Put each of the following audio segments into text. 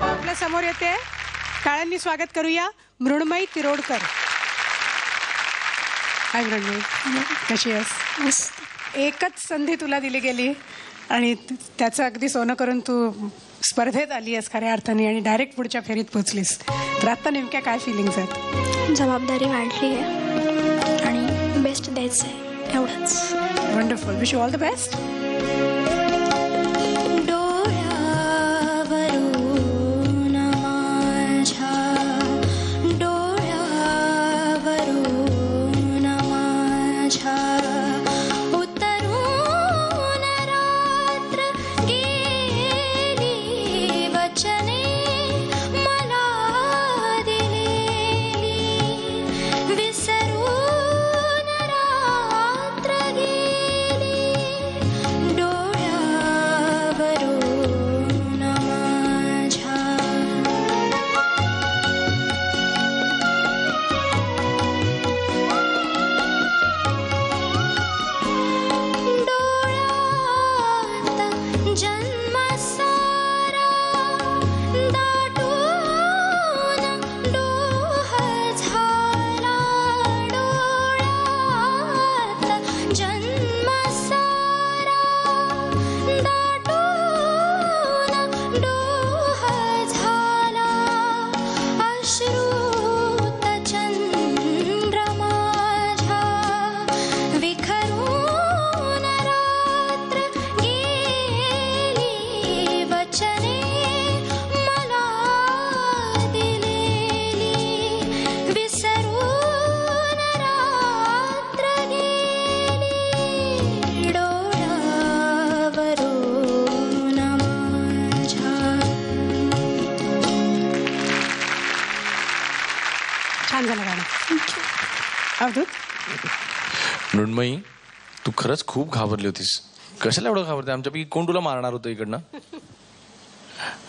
आपल्या समोर येते, टाळ्यांनी स्वागत करूया मृण्मयी तिरोडकर. हाय मृण्मयी, कशी आहेस? एकच संधी तुला दिली गेली आणि त्याचं अगदी सोनं करून तू स्पर्धेत आली आहेस खऱ्या अर्थाने आणि डायरेक्ट पुढच्या फेरीत पोहोचलीस. तर आता नेमक्या काय फिलिंग्स आहेत? जबाबदारी वाढली आहे आणि बेस्ट द्यायचं आहे, एवढंच. Wonderful, wish you all the best. छान झालं गाणं. अवधूत, मृण्मयी, तू खरंच खूप घाबरली होतीस. कशाला एवढं घाबरते? आमच्यापैकी कोण तुला मारणार होतं इकडनं?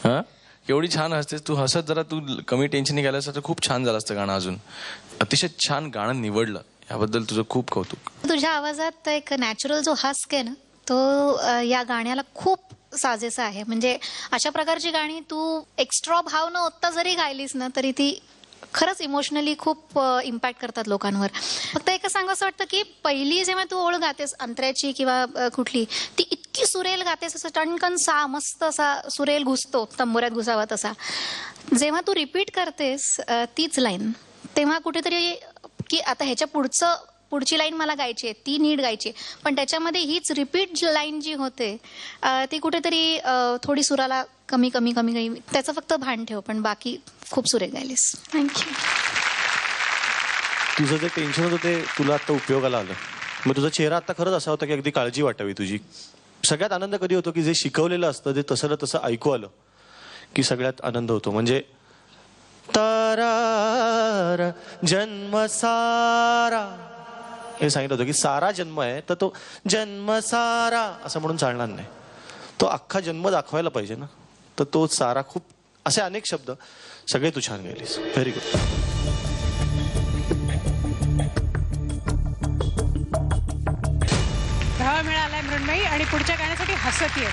हा, एवढी छान हसतेस तू. हसत जरा तू कमी टेन्शन घ्यायला तर खूप छान झालं असतं गाणं. अजून अतिशय छान गाणं निवडलं, याबद्दल तुझं खूप कौतुक. तुझ्या आवाजात एक नॅचरल जो हस्क आहे ना, तो या गाण्याला खूप साजेसा आहे. म्हणजे अशा प्रकारची गाणी तू एक्स्ट्रा भाव न ओतता जरी गायलीस ना, तरी ती खरंच इमोशनली खूप इम्पॅक्ट करतात लोकांवर. फक्त एकच सांगावं वाटतं की पहिली जेव्हा तू ओळ गातेस अंतऱ्याची किंवा कुठली, ती इतकी सुरेल गातेस, असं टणकन सा मस्त असा सुरेल घुसतो, तंबोऱ्यात घुसावा तसा. जेव्हा तू रिपीट करतेस तीच लाईन, तेव्हा कुठेतरी की आता ह्याच्या पुढची लाईन मला गायची आहे, ती नीट गायची, पण त्याच्यामध्ये हीच रिपीट लाईन जी होते ती कुठेतरी थोडी सुराला कमी कमी कमी कमी, त्याचं फक्त भान ठेव. पण बाकी खूप सुरेख गायलीस. थँक्यू. तुझं जे टेन्शन होतं ते तुला आता उपयोगाला आलं. मग तुझा चेहरा आता खरंच असा होता की अगदी काळजी वाटावी तुझी. सगळ्यात आनंद कधी होतो की जे शिकवलेलं असतं ते तसं तसं ऐकू आलं की सगळ्यात आनंद होतो. म्हणजे तारा जन्म सारा हे सांगितलं होतं की सारा जन्म आहे, तर तो जन्म सारा असं म्हणून चालणार नाही. तो अख्खा जन्म दाखवायला पाहिजे ना, तर तो सारा खूप असे अनेक शब्द सगळे तू छान गायलीस. Very good. धावा मिळालाय मृण्मयी आणि पुढच्या गाण्यासाठी हसत ये.